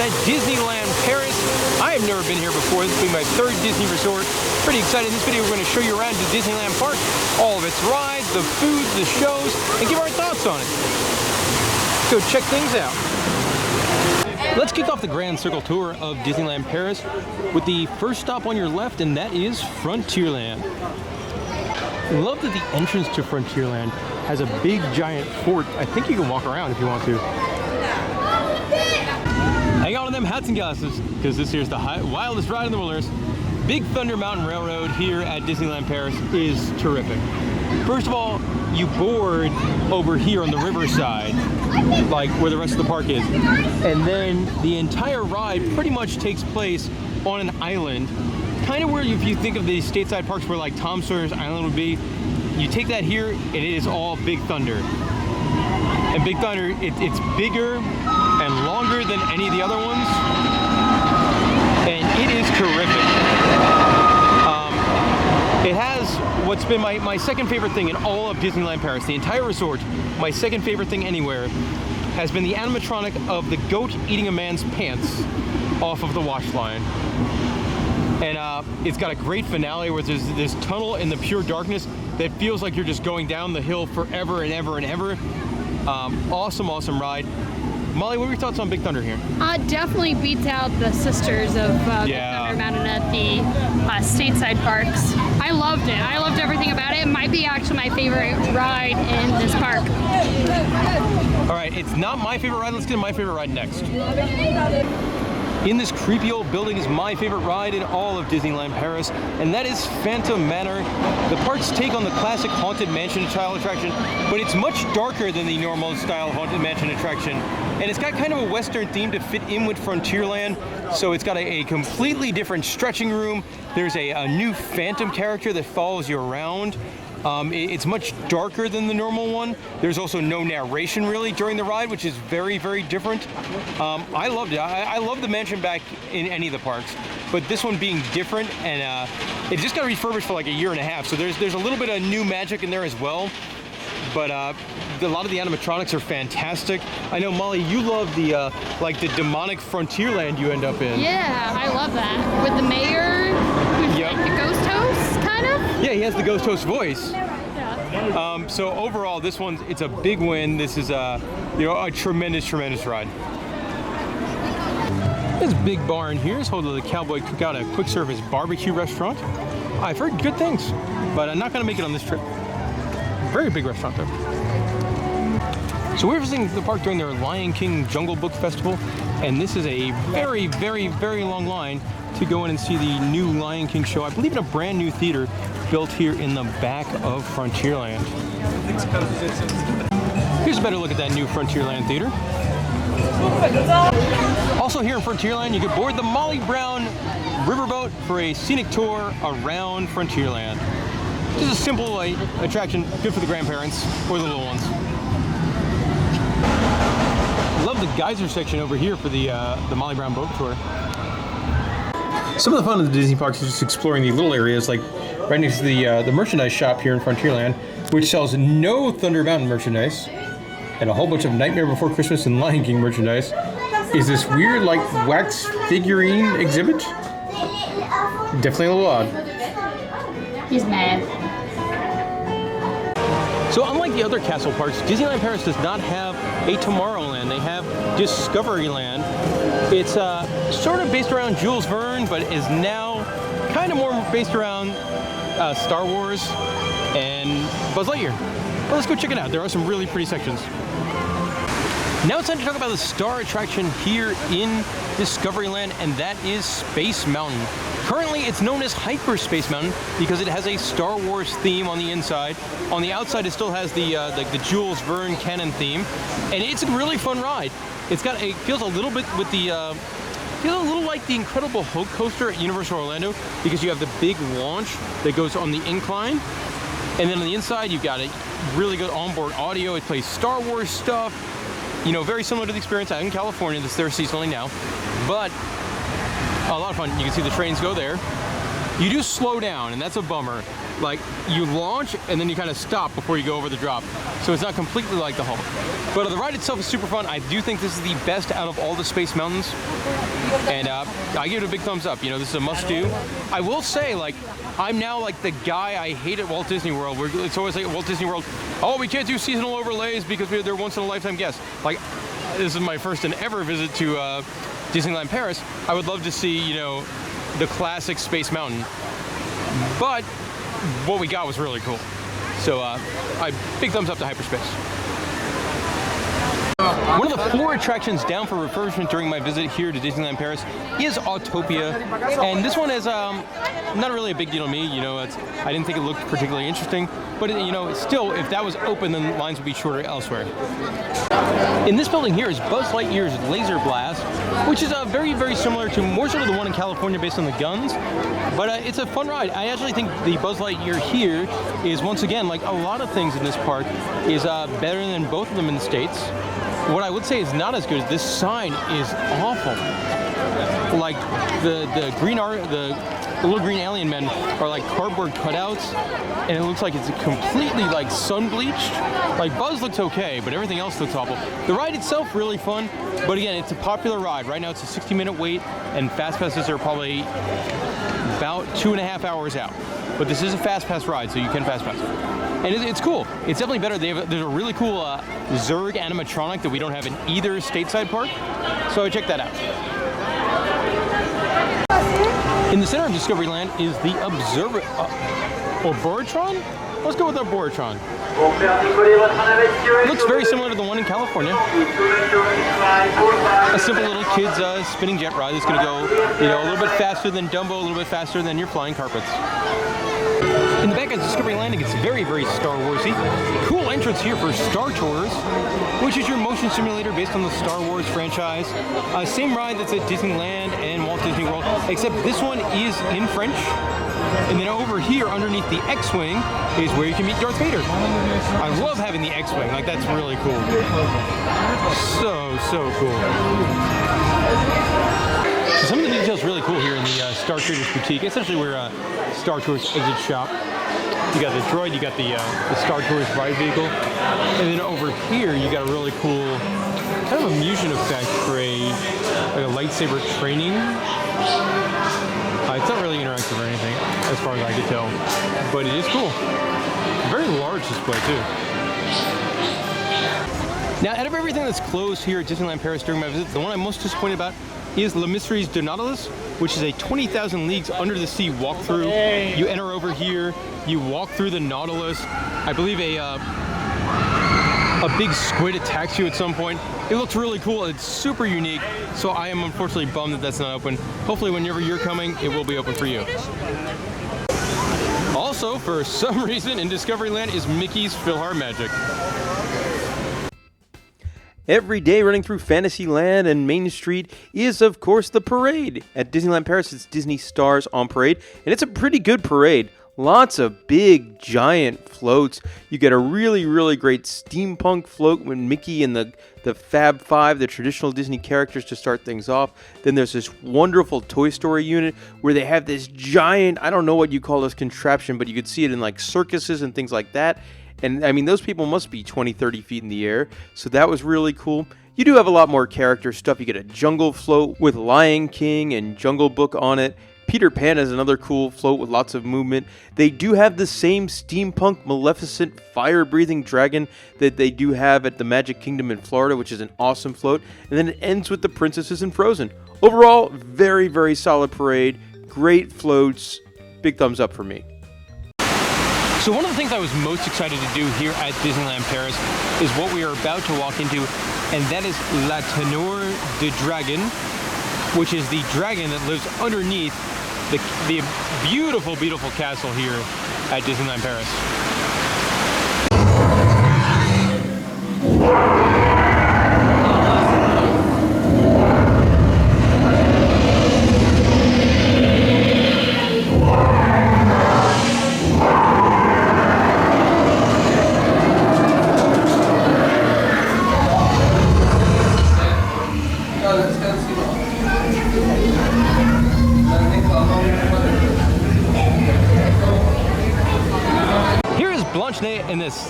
at Disneyland Paris. I have never been here before. This will be my third Disney resort. Pretty excited. In this video, we're going to show you around the Disneyland Park, all of its rides, the food, the shows, and give our thoughts on it. Let's go check things out. Let's kick off the Grand Circle tour of Disneyland Paris with the first stop on your left, and that is Frontierland. Love that the entrance to Frontierland has a big giant fort. I think you can walk around if you want to. Hang on to them hats and glasses, because this here's the wildest ride in the wilderness. Big Thunder Mountain Railroad here at Disneyland Paris is terrific. First of all, you board over here on the riverside, like where the rest of the park is. And then the entire ride pretty much takes place on an island. Kind of where, if you think of the stateside parks where like Tom Sawyer's Island would be, you take that here and it is all Big Thunder. And Big Thunder, it's bigger and longer than any of the other ones. And it is terrific. It has what's been my second favorite thing in all of Disneyland Paris, the entire resort. My second favorite thing anywhere has been the animatronic of the goat eating a man's pants off of the wash line. And it's got a great finale where there's this tunnel in the pure darkness that feels like you're just going down the hill forever and ever and ever. Awesome, awesome ride. Molly, what are your thoughts on Big Thunder here? Definitely beats out the sisters of Big Thunder Mountain at the stateside parks. I loved it. I loved everything about it. It might be actually my favorite ride in this park. All right, it's not my favorite ride. Let's get to my favorite ride next. In this creepy old building is my favorite ride in all of Disneyland Paris, and that is Phantom Manor. The park's take on the classic Haunted Mansion style attraction, but it's much darker than the normal style Haunted Mansion attraction. And it's got kind of a Western theme to fit in with Frontierland, so it's got a completely different stretching room. There's a new Phantom character that follows you around. It's much darker than the normal one. There's also no narration really during the ride, which is very, very different. I loved it. I love the mansion back in any of the parks, but this one being different, and it just got refurbished for like a year and a half, so there's a little bit of new magic in there as well. But a lot of the animatronics are fantastic. I know, Molly, you love the like the demonic Frontierland you end up in. Yeah, I love that. With the mayor, who's like the ghost host, kind of? Yeah, he has the ghost host voice. Yeah. So overall, this one's, it's a big win. This is a tremendous, tremendous ride. This big bar in here is home to the Cowboy Cookout, a quick service barbecue restaurant. I've heard good things, but I'm not gonna make it on this trip. Very big restaurant though. So we're visiting the park during their Lion King Jungle Book Festival, and this is a very, very, very long line to go in and see the new Lion King show. I believe in a brand new theater built here in the back of Frontierland. Here's a better look at that new Frontierland theater. Also here in Frontierland, you can board the Molly Brown Riverboat for a scenic tour around Frontierland. This is a simple light attraction, good for the grandparents or the little ones. Love the geyser section over here for the Molly Brown boat tour. Some of the fun of the Disney parks is just exploring the little areas, like right next to the merchandise shop here in Frontierland, which sells no Thunder Mountain merchandise and a whole bunch of Nightmare Before Christmas and Lion King merchandise. Is this weird, like, wax figurine exhibit? Definitely a little odd. He's mad. So unlike the other castle parks, Disneyland Paris does not have a Tomorrowland. They have Discoveryland. It's sort of based around Jules Verne, but is now kind of more based around Star Wars and Buzz Lightyear. Well, let's go check it out. There are some really pretty sections. Now it's time to talk about the star attraction here in Discoveryland, and that is Space Mountain. Currently, it's known as Hyperspace Mountain because it has a Star Wars theme on the inside. On the outside, it still has the Jules Verne canon theme, and it's a really fun ride. It feels a little bit with the feels a little like the Incredible Hulk coaster at Universal Orlando because you have the big launch that goes on the incline, and then on the inside you've got a really good onboard audio. It plays Star Wars stuff. You know, very similar to the experience out in California that's there seasonally now, but a lot of fun. You can see the trains go there. You do slow down, and that's a bummer. Like, you launch, and then you kind of stop before you go over the drop. So it's not completely like the Hulk. But the ride itself is super fun. I do think this is the best out of all the Space Mountains. And I give it a big thumbs up. You know, this is a must-do. I will say, like, I'm now like the guy I hate at Walt Disney World, where it's always like at Walt Disney World, oh, we can't do seasonal overlays because they're once-in-a-lifetime guests. Like, this is my first and ever visit to Disneyland Paris. I would love to see, you know, the classic Space Mountain. But what we got was really cool. So big thumbs up to Hyperspace. One of the 4 attractions down for refurbishment during my visit here to Disneyland Paris is Autopia, and this one is not really a big deal to me. You know, I didn't think it looked particularly interesting, but you know, still, if that was open, then lines would be shorter elsewhere. In this building here is Buzz Lightyear's Laser Blast, which is very, very similar to more sort of the one in California based on the guns, but it's a fun ride. I actually think the Buzz Lightyear here is, once again, like a lot of things in this park, is better than both of them in the States. What I would say is not as good. This sign is awful. Like the little green alien men are like cardboard cutouts, and it looks like it's completely like sun bleached. Like Buzz looks okay, but everything else looks awful. The ride itself really fun, but again, it's a popular ride. Right now, it's a 60-minute wait, and fast passes are probably about 2.5 hours out. But this is a fast pass ride, so you can fast pass it. And it's cool. It's definitely better. There's a really cool Zurg animatronic that we don't have in either stateside park, so check that out. In the center of Discoveryland is the Arboretron? Let's go with Arboretron. It looks very similar to the one in California. A simple little kid's spinning jet ride that's going to go, you know, a little bit faster than Dumbo, a little bit faster than your flying carpets. In the back of Discoveryland, it gets very, very Star Warsy. Cool entrance here for Star Tours, which is your motion simulator based on the Star Wars franchise. Same ride that's at Disneyland and Walt Disney World, except this one is in French. And then over here, underneath the X-Wing, is where you can meet Darth Vader. I love having the X-Wing. Like, that's really cool. So cool. So some of the details really cool here in the Star Traders Boutique. Essentially, where Star Tours exit shop. You got the droid, you got the Star Tours ride vehicle, and then over here you got a really cool kind of a fusion effect for like a lightsaber training. It's not really interactive or anything, as far as I can tell, but it is cool. Very large display too. Now, out of everything that's closed here at Disneyland Paris during my visit, the one I'm most disappointed about is Le Mysteries du Nautilus, which is a 20,000 leagues under the sea walkthrough. You enter over here, you walk through the Nautilus. I believe a big squid attacks you at some point. It looks really cool. It's super unique. So I am unfortunately bummed that that's not open. Hopefully, whenever you're coming, it will be open for you. Also, for some reason, in Discoveryland is Mickey's PhilharMagic. Every day running through Fantasyland and Main Street is, of course, the parade. At Disneyland Paris, it's Disney Stars on parade, and it's a pretty good parade. Lots of big, giant floats. You get a really, really great steampunk float with Mickey and the Fab Five, the traditional Disney characters, to start things off. Then there's this wonderful Toy Story unit where they have this giant, I don't know what you call this contraption, but you could see it in like circuses and things like that. And I mean, those people must be 20, 30 feet in the air. So that was really cool. You do have a lot more character stuff. You get a jungle float with Lion King and Jungle Book on it. Peter Pan is another cool float with lots of movement. They do have the same steampunk, maleficent, fire-breathing dragon that they do have at the Magic Kingdom in Florida, which is an awesome float. And then it ends with the princesses in Frozen. Overall, very, very solid parade. Great floats. Big thumbs up for me. So one of the things I was most excited to do here at Disneyland Paris is what we are about to walk into, and that is La Teneur de Dragon, which is the dragon that lives underneath the beautiful, beautiful castle here at Disneyland Paris.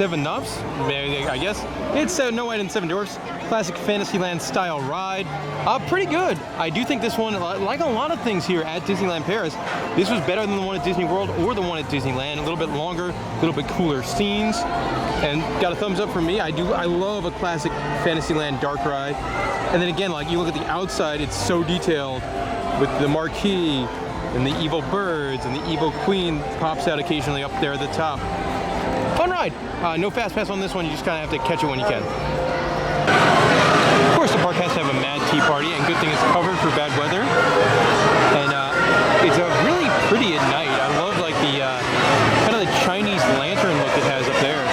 7 Ups, I guess. It's No White and 7 Dwarfs, classic Fantasyland style ride. Pretty good. I do think this one, like a lot of things here at Disneyland Paris, this was better than the one at Disney World or the one at Disneyland. A little bit longer, a little bit cooler scenes, and got a thumbs up from me. I love a classic Fantasyland dark ride. And then again, like you look at the outside, it's so detailed with the marquee and the evil birds and the evil queen pops out occasionally up there at the top. Fun ride. No fast pass on this one. You just kind of have to catch it when you can. Of course, the park has to have a mad tea party, and good thing it's covered for bad weather. And it's really pretty at night. I love like the kind of the Chinese lantern look it has up there.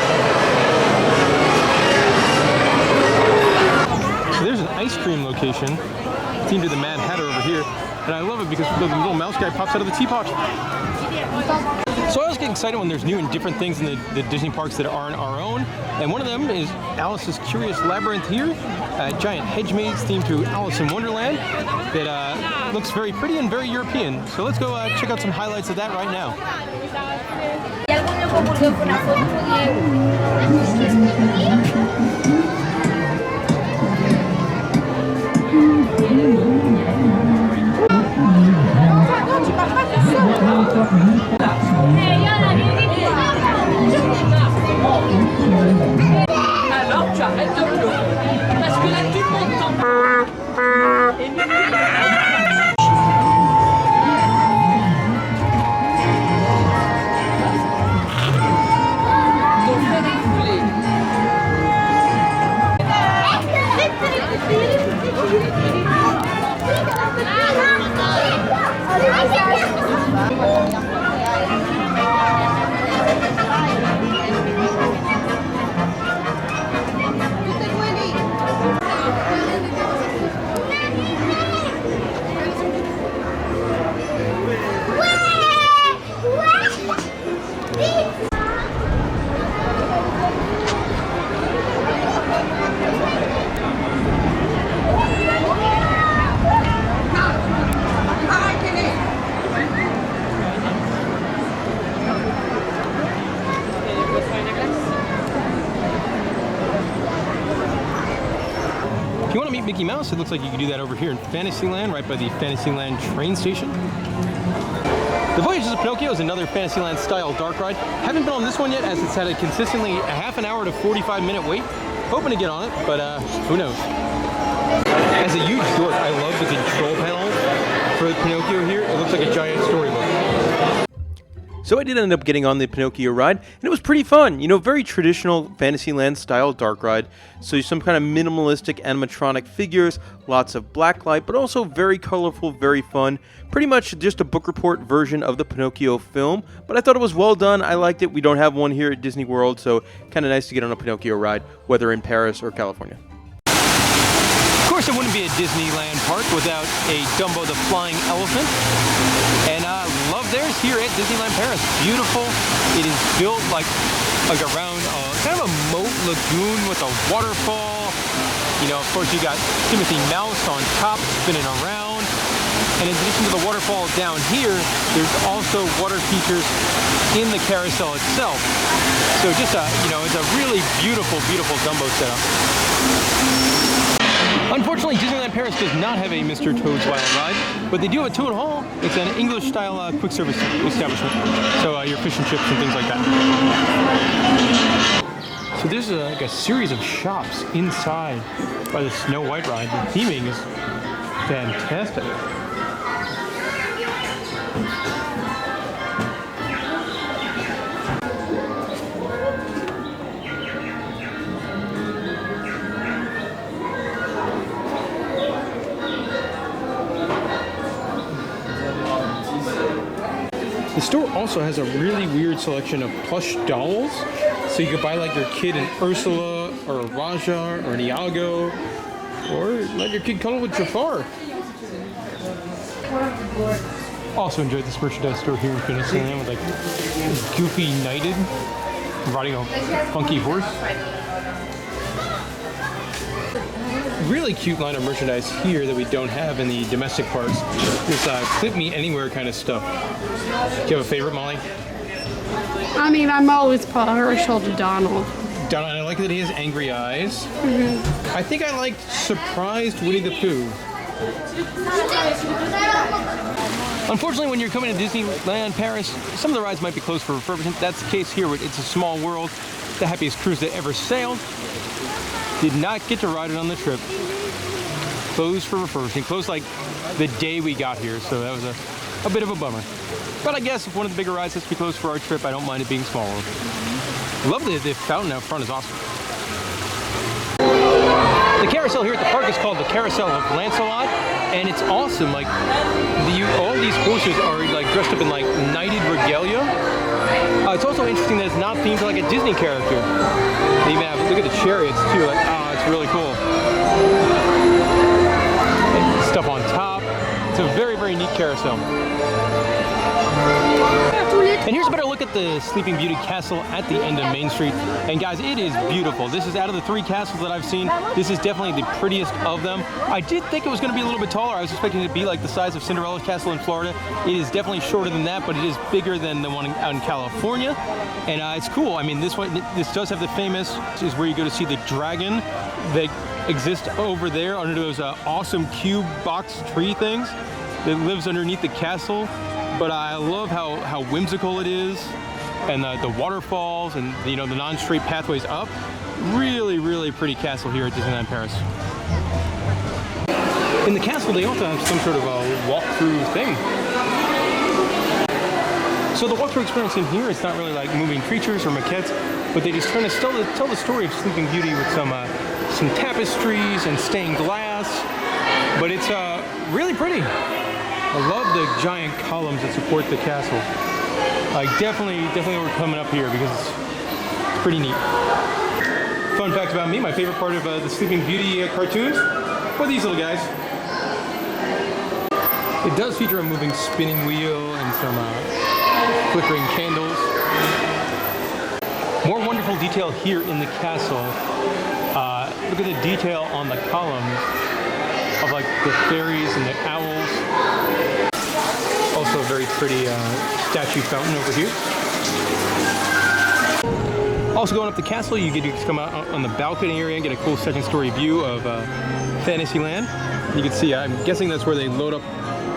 So there's an ice cream location themed to the Mad Hatter over here, and I love it because the little mouse guy pops out of the teapot. So I always get excited when there's new and different things in the Disney parks that aren't our own, and one of them is Alice's Curious Labyrinth here, a giant hedge maze themed to Alice in Wonderland that looks very pretty and very European. So let's go check out some highlights of that right now. Alors tu arrêtes de pleurer parce que là tout le monde t'entend. Et ton frère est foulé. If you want to meet Mickey Mouse, it looks like you can do that over here in Fantasyland, right by the Fantasyland train station. The Voyages of Pinocchio is another Fantasyland style dark ride. Haven't been on this one yet, as it's had a consistently a half an hour to 45-minute wait. Hoping to get on it, but who knows. As a huge dork, I love the control panel for Pinocchio here. It looks like a giant storybook. So I did end up getting on the Pinocchio ride, and it was pretty fun. You know, very traditional Fantasyland style dark ride. So some kind of minimalistic animatronic figures, lots of blacklight, but also very colorful, very fun. Pretty much just a book report version of the Pinocchio film, but I thought it was well done. I liked it. We don't have one here at Disney World, so kind of nice to get on a Pinocchio ride, whether in Paris or California. Of course, it wouldn't be a Disneyland park without a Dumbo the Flying Elephant. And love theirs here at Disneyland Paris. Beautiful. It is built like around kind of a moat lagoon with a waterfall. You know, of course, you got Timothy Mouse on top spinning around. And in addition to the waterfall down here, there's also water features in the carousel itself. So just you know, it's a really beautiful, beautiful Dumbo setup. Unfortunately, Disneyland Paris does not have a Mr. Toad's Wild Ride, but they do have a Toad Hall. It's an English-style quick service establishment, so your fish and chips and things like that. So there's like a series of shops inside by the Snow White ride. The theming is fantastic. The store also has a really weird selection of plush dolls. So you could buy like your kid an Ursula or a Raja or an Iago, or let your kid cuddle with Jafar. Also enjoyed this merchandise store here in Fantasyland with like Goofy knighted, riding a funky horse. Really cute line of merchandise here that we don't have in the domestic parks. This Clip Me Anywhere kind of stuff. Do you have a favorite, Molly? I mean, I'm always partial to Donald. Donald, I like that he has angry eyes. I think I liked Surprised Winnie the Pooh. Unfortunately, when you're coming to Disneyland Paris, some of the rides might be closed for refurbishment. That's the case here with It's a Small World, the happiest cruise that ever sailed. Did not get to ride it on the trip. Closed for refurbishment. Closed like the day we got here, so that was a bit of a bummer. But I guess if one of the bigger rides has to be closed for our trip, I don't mind it being smaller. I love the fountain out front is awesome. The carousel here at the park is called the Carousel of Lancelot, and it's awesome. Like all these horses are like dressed up in like knighted regalia. It's also interesting that it's not themed to like a Disney character. They even have, look at the chariots too. Like, it's really cool. And stuff on top. It's a very, very neat carousel. And here's a better look at the Sleeping Beauty Castle at the end of Main Street. And guys, it is beautiful. This is out of the 3 castles that I've seen. This is definitely the prettiest of them. I did think it was going to be a little bit taller. I was expecting it to be like the size of Cinderella's castle in Florida. It is definitely shorter than that, but it is bigger than the one out in California. And it's cool. I mean, this does have the famous, this is where you go to see the dragon that exists over there under those awesome cube box tree things that lives underneath the castle. But I love how whimsical it is, and the waterfalls, and the non-straight pathways up. Really, really pretty castle here at Disneyland Paris. In the castle, they also have some sort of a walk-through thing. So the walk-through experience in here, it's not really like moving creatures or maquettes, but they just trying to tell the story of Sleeping Beauty with some tapestries and stained glass. But it's really pretty. I love the giant columns that support the castle. Definitely we're coming up here because it's pretty neat. Fun fact about me, my favorite part of the Sleeping Beauty cartoons are these little guys. It does feature a moving spinning wheel and some flickering candles. More wonderful detail here in the castle. Look at the detail on the columns of like the fairies and the owls. Also a very pretty statue fountain over here. Also going up the castle, you get to come out on the balcony area and get a cool second story view of Fantasyland. You can see, I'm guessing that's where they load up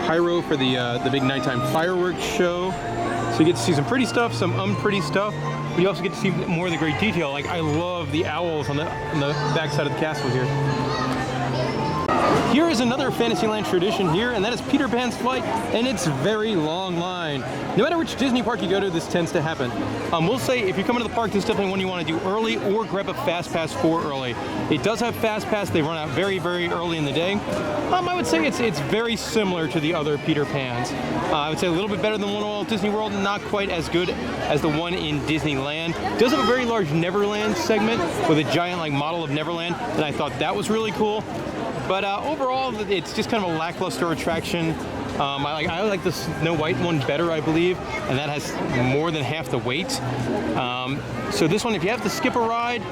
pyro for the big nighttime fireworks show. So you get to see some pretty stuff, some unpretty stuff, but you also get to see more of the great detail. Like I love the owls on the back side of the castle here. Here is another Fantasyland tradition here, and that is Peter Pan's flight, and it's a very long line. No matter which Disney park you go to, this tends to happen. We'll say if you're coming to the park, this is definitely one you want to do early, or grab a Fast Pass for early. It does have Fast Pass. They run out very, very early in the day. I would say it's very similar to the other Peter Pans. I would say a little bit better than one at Walt Disney World, not quite as good as the one in Disneyland. It does have a very large Neverland segment with a giant like model of Neverland, and I thought that was really cool. But overall, it's just kind of a lackluster attraction. I like the Snow White one better, I believe, and that has more than half the wait. So this one, if you have to skip a ride,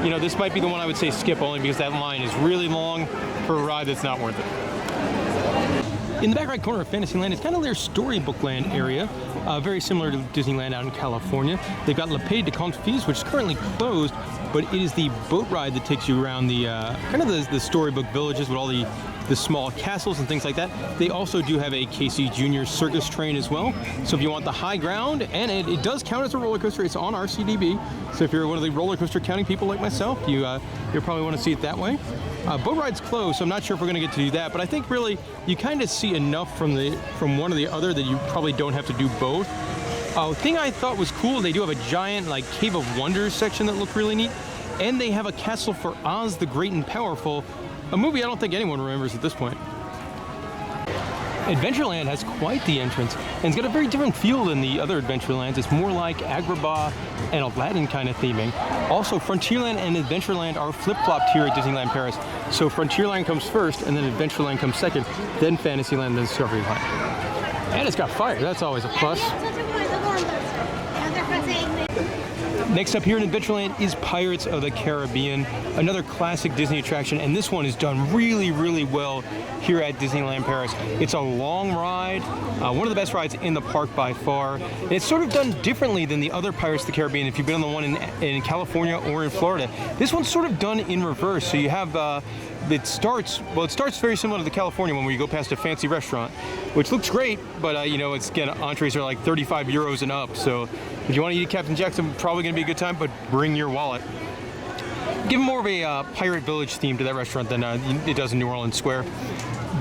this might be the one I would say skip, only because that line is really long for a ride that's not worth it. In the back right corner of Fantasyland is kind of their storybook land area, very similar to Disneyland out in California. They've got Le Pays de Confis, which is currently closed, but it is the boat ride that takes you around the kind of the storybook villages with all the small castles and things like that. They also do have a Casey Jr. circus train as well. So if you want the high ground, and it does count as a roller coaster, it's on RCDB. So if you're one of the roller coaster counting people like myself, you'll probably want to see it that way. Boat ride's closed, so I'm not sure if we're going to get to do that, but I think really you kind of see enough from one or the other that you probably don't have to do both. Thing I thought was cool, they do have a giant like Cave of Wonders section that looked really neat, and they have a castle for Oz the Great and Powerful, a movie I don't think anyone remembers at this point. Adventureland has quite the entrance, and it's got a very different feel than the other Adventurelands. It's more like Agrabah and Aladdin kind of theming. Also, Frontierland and Adventureland are flip-flopped here at Disneyland Paris. So Frontierland comes first, and then Adventureland comes second, then Fantasyland, then Discoveryland. And it's got fire, that's always a plus. Next up here in Adventureland is Pirates of the Caribbean, another classic Disney attraction, and this one is done really, really well here at Disneyland Paris. It's a long ride, one of the best rides in the park by far. And it's sort of done differently than the other Pirates of the Caribbean. If you've been on the one in California or in Florida, this one's sort of done in reverse. So you have it starts very similar to the California one, where you go past a fancy restaurant, which looks great, but you know, it's, again, entrees are like 35 euros and up. So if you want to eat at Captain Jackson, probably going to be a good time, but bring your wallet. Give more of a pirate village theme to that restaurant than it does in New Orleans Square.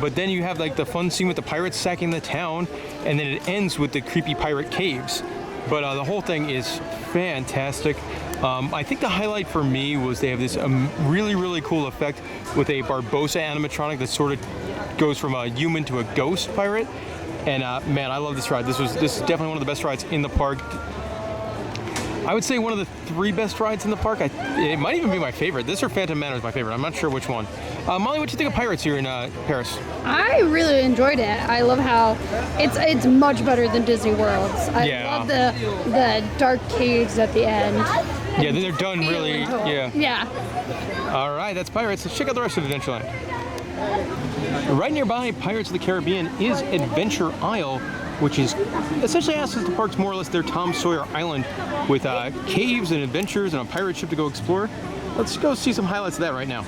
But then you have like the fun scene with the pirates sacking the town, and then it ends with the creepy pirate caves. But the whole thing is fantastic. I think the highlight for me was they have this really, really cool effect with a Barbossa animatronic that sort of goes from a human to a ghost pirate. And man, I love this ride. This is definitely one of the best rides in the park. I would say one of the 3 best rides in the park. It might even be my favorite. This or Phantom Manor is my favorite. I'm not sure which one. Molly, what do you think of Pirates here in Paris? I really enjoyed it. I love how it's much better than Disney World's. I love the dark caves at the end. Yeah, they're done really. Yeah. All right, that's Pirates. Let's check out the rest of Adventureland. Right nearby Pirates of the Caribbean is Adventure Isle, which is essentially acts as the park's more or less their Tom Sawyer Island, with caves and adventures and a pirate ship to go explore. Let's go see some highlights of that right now.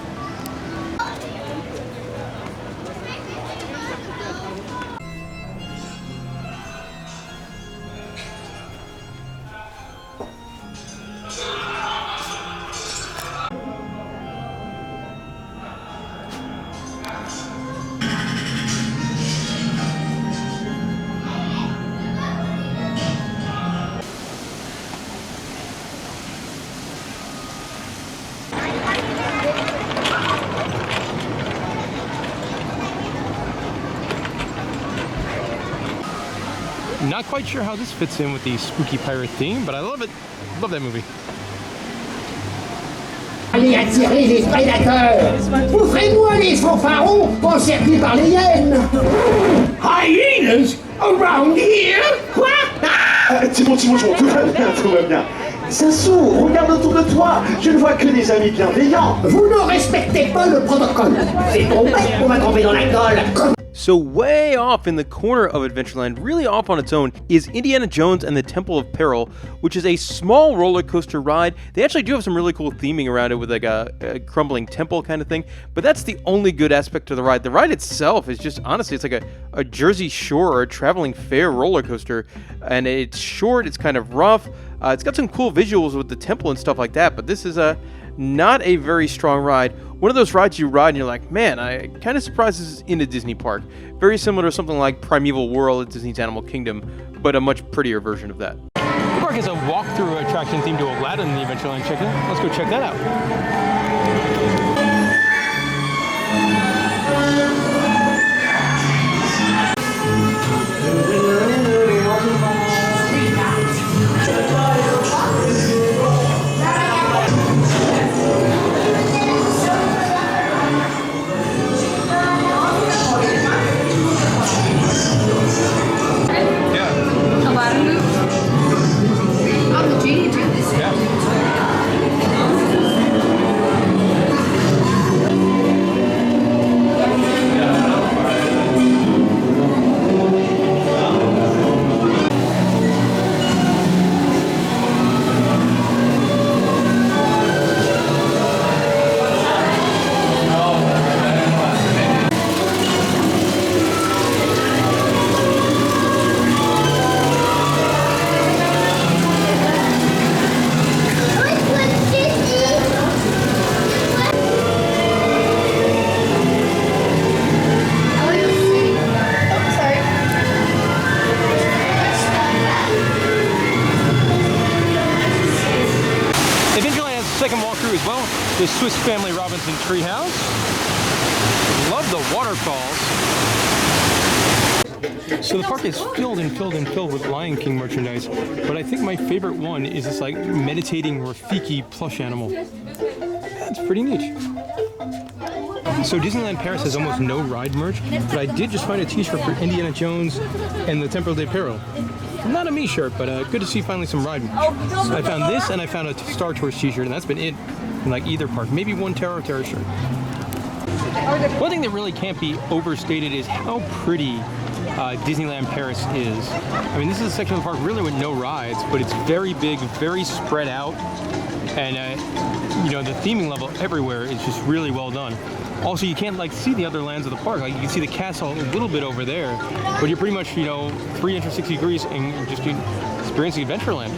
Not quite sure how this fits in with the spooky pirate theme, but I love it. Love that movie. Allez attirer les prédateurs! Ouvrez-moi les fanfarons encerclés par les hyènes! Hyenas? Around here? Quoi? Timon, tout va bien. Sassou, regarde autour de toi. Je ne vois que des amis bienveillants. Vous ne respectez pas le protocole. C'est ton bec qu'on va tremper dans la colle. So way off in the corner of Adventureland, really off on its own, is Indiana Jones and the Temple of Peril, which is a small roller coaster ride. They actually do have some really cool theming around it with like a crumbling temple kind of thing, but that's the only good aspect of the ride. The ride itself is just, honestly, it's like a Jersey Shore or a traveling fair roller coaster, and it's short, it's kind of rough. It's got some cool visuals with the temple and stuff like that, but this is not a very strong ride. One of those rides you ride and you're like, man, I'm kind of surprised this is in a Disney park. Very similar to something like Primeval World at Disney's Animal Kingdom, but a much prettier version of that. The park has a walkthrough attraction themed to Aladdin in the Adventureland chicken. Let's go check that out. The Swiss Family Robinson Treehouse. Love the waterfalls. So the park is filled and filled and filled with Lion King merchandise, but I think my favorite one is this like meditating Rafiki plush animal. That's pretty neat. So Disneyland Paris has almost no ride merch, but I did just find a t-shirt for Indiana Jones and the Temple de Peril. Not a me shirt, but good to see finally some ride merch. I found this and I found a Star Tours t-shirt, and that's been it in like either park. Maybe one Terror shirt. One thing that really can't be overstated is how pretty Disneyland Paris is. I mean, this is a section of the park really with no rides, but it's very big, very spread out, and you know, the theming level everywhere is just really well done. Also, you can't like see the other lands of the park. Like you can see the castle a little bit over there, but you're pretty much, you know, 360 degrees and just experiencing Adventureland.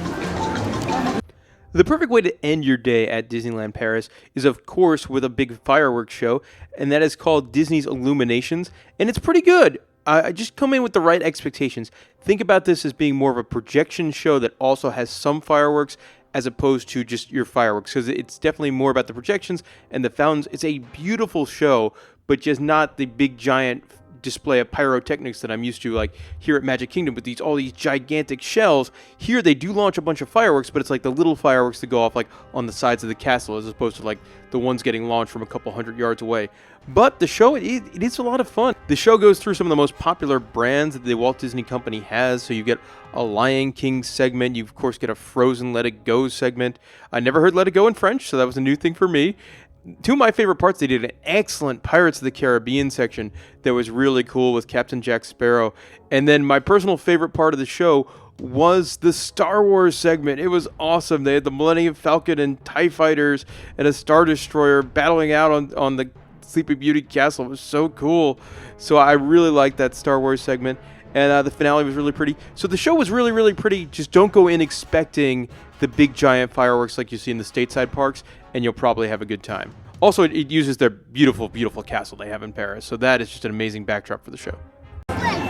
The perfect way to end your day at Disneyland Paris is, of course, with a big fireworks show, and that is called Disney's Illuminations, and it's pretty good. I just come in with the right expectations. Think about this as being more of a projection show that also has some fireworks, as opposed to just your fireworks, because it's definitely more about the projections and the fountains. It's a beautiful show, but just not the big giant display of pyrotechnics that I'm used to, like here at Magic Kingdom with all these gigantic shells. Here they do launch a bunch of fireworks, but it's like the little fireworks that go off like on the sides of the castle, as opposed to like the ones getting launched from a couple hundred yards away. But the show, it is a lot of fun. The show goes through some of the most popular brands that the Walt Disney Company has. So you get a Lion King segment. You, of course, get a Frozen Let It Go segment. I never heard Let It Go in French, so that was a new thing for me. Two of my favorite parts, they did an excellent Pirates of the Caribbean section that was really cool with Captain Jack Sparrow. And then my personal favorite part of the show was the Star Wars segment. It was awesome. They had the Millennium Falcon and TIE Fighters and a Star Destroyer battling out on the Sleeping Beauty Castle. It was so cool. So I really liked that Star Wars segment. And the finale was really pretty. So the show was really, really pretty. Just don't go in expecting the big giant fireworks like you see in the stateside parks, and you'll probably have a good time. Also, it uses their beautiful, beautiful castle they have in Paris. So that is just an amazing backdrop for the show.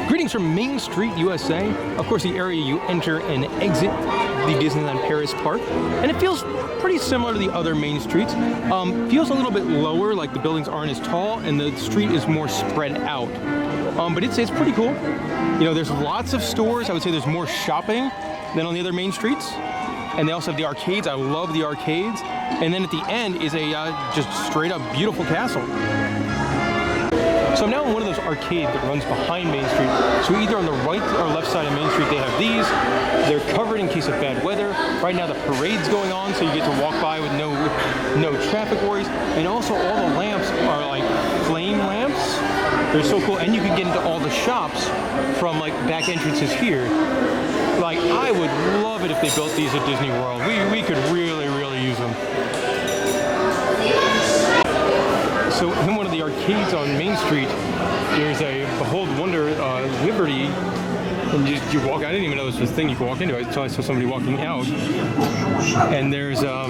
Greetings from Main Street, USA. Of course, the area you enter and exit the Disneyland Paris park. And it feels pretty similar to the other main streets. Feels a little bit lower, like the buildings aren't as tall, and the street is more spread out. But it's pretty cool. You know, there's lots of stores. I would say there's more shopping than on the other main streets. And they also have the arcades. I love the arcades. And then at the end is a just straight up beautiful castle. So I'm now in one of those arcades that runs behind Main Street. So either on the right or left side of Main Street, they have these. They're covered in case of bad weather. Right now the parade's going on, so you get to walk by with no traffic worries. And also all the lamps are like flame lamps. They're so cool. And you can get into all the shops from like back entrances here. Like, I would love it if they built these at Disney World. We could really, really use them. So in one of the arcades on Main Street, there's a Behold Wonder Liberty, and you walk. I didn't even know this was a thing you could walk into until I saw somebody walking out. And there's I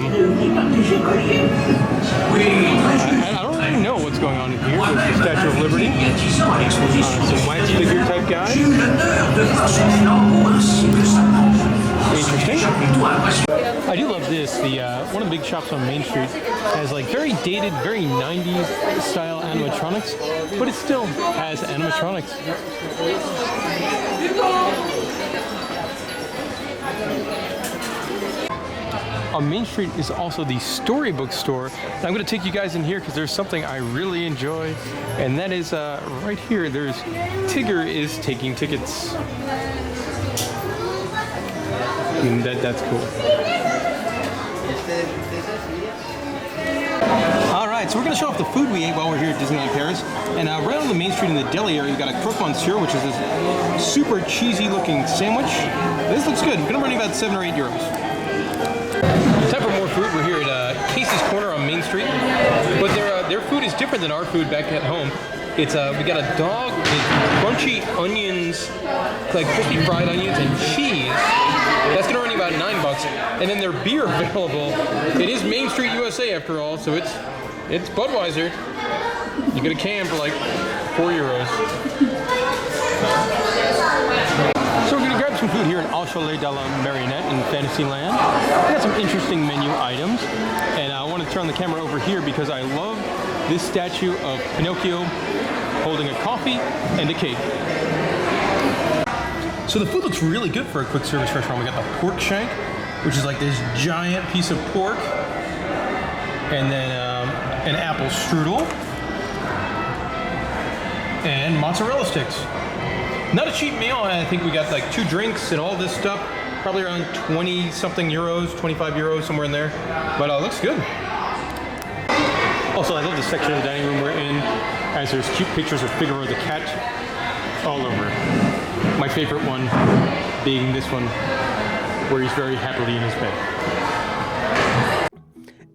don't really know what's going on in here. There's the Statue of Liberty, some wax figure type guy. Interesting. I do love this. One of the big shops on Main Street has like very dated, very 90s style animatronics, but it still has animatronics. On Main Street is also the Storybook store. And I'm going to take you guys in here because there's something I really enjoy, and that is right here. There's Tigger is taking tickets. And that's cool. Alright, so we're going to show off the food we ate while we're here at Disneyland Paris. And right on the Main Street in the deli area, you got a croque monsieur, which is this super cheesy looking sandwich. This looks good. It's going to run you about 7 or 8 euros. Time for more food. We're here at Casey's Corner on Main Street. But their food is different than our food back at home. It's we got a dog with crunchy onions, like crispy fried onions and cheese. That's gonna run you about $9. And then their beer available. It is Main Street USA after all, so it's Budweiser. You get a can for like 4 euros. So we're gonna grab some food here in Au Chalet de la Marionette in Fantasyland. We got some interesting menu items, and I want to turn the camera over here because I love this statue of Pinocchio holding a coffee and a cake. So the food looks really good for a quick service restaurant. We got the pork shank, which is like this giant piece of pork, and then an apple strudel, and mozzarella sticks. Not a cheap meal. I think we got like 2 drinks and all this stuff. Probably around 20 something euros, 25 euros, somewhere in there. But looks good. Also, I love the section of the dining room we're in, as there's cute pictures of Figaro the cat all over. My favorite one being this one, where he's very happily in his bed.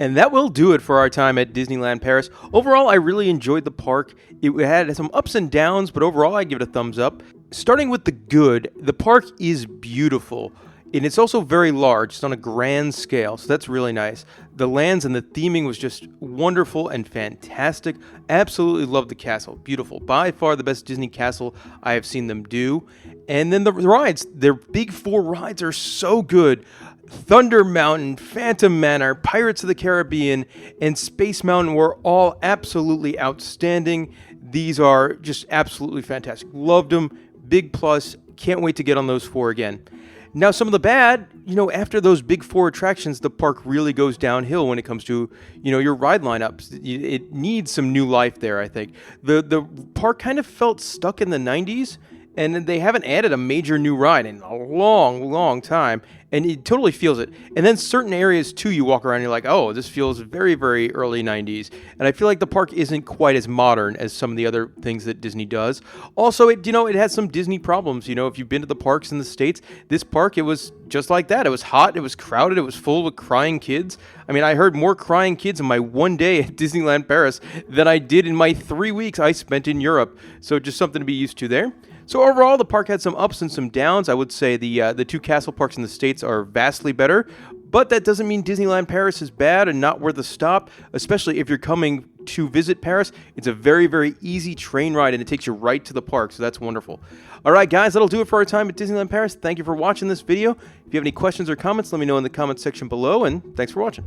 And that will do it for our time at Disneyland Paris. Overall, I really enjoyed the park. It had some ups and downs, but overall, I give it a thumbs up. Starting with the good, the park is beautiful. And it's also very large. It's on a grand scale, so that's really nice. The lands and the theming was just wonderful and fantastic. Absolutely loved the castle. Beautiful. By far the best Disney castle I have seen them do. And then the rides. Their big 4 rides are so good. Thunder Mountain, Phantom Manor, Pirates of the Caribbean, and Space Mountain were all absolutely outstanding. These are just absolutely fantastic. Loved them. Big plus. Can't wait to get on those 4 again. Now, some of the bad, after those big 4 attractions, the park really goes downhill when it comes to, your ride lineups. It needs some new life there, I think. The park kind of felt stuck in the 90s, and they haven't added a major new ride in a long, long time, and it totally feels it. And then certain areas, too, you walk around and you're like, oh, this feels very, very early 90s. And I feel like the park isn't quite as modern as some of the other things that Disney does. Also, it has some Disney problems. If you've been to the parks in the States, this park, it was just like that. It was hot, it was crowded, it was full with crying kids. I mean, I heard more crying kids in my one day at Disneyland Paris than I did in my 3 weeks I spent in Europe. So just something to be used to there. So overall, the park had some ups and some downs. I would say the 2 castle parks in the States are vastly better, but that doesn't mean Disneyland Paris is bad and not worth a stop, especially if you're coming to visit Paris. It's a very, very easy train ride, and it takes you right to the park, so that's wonderful. All right, guys, that'll do it for our time at Disneyland Paris. Thank you for watching this video. If you have any questions or comments, let me know in the comments section below, and thanks for watching.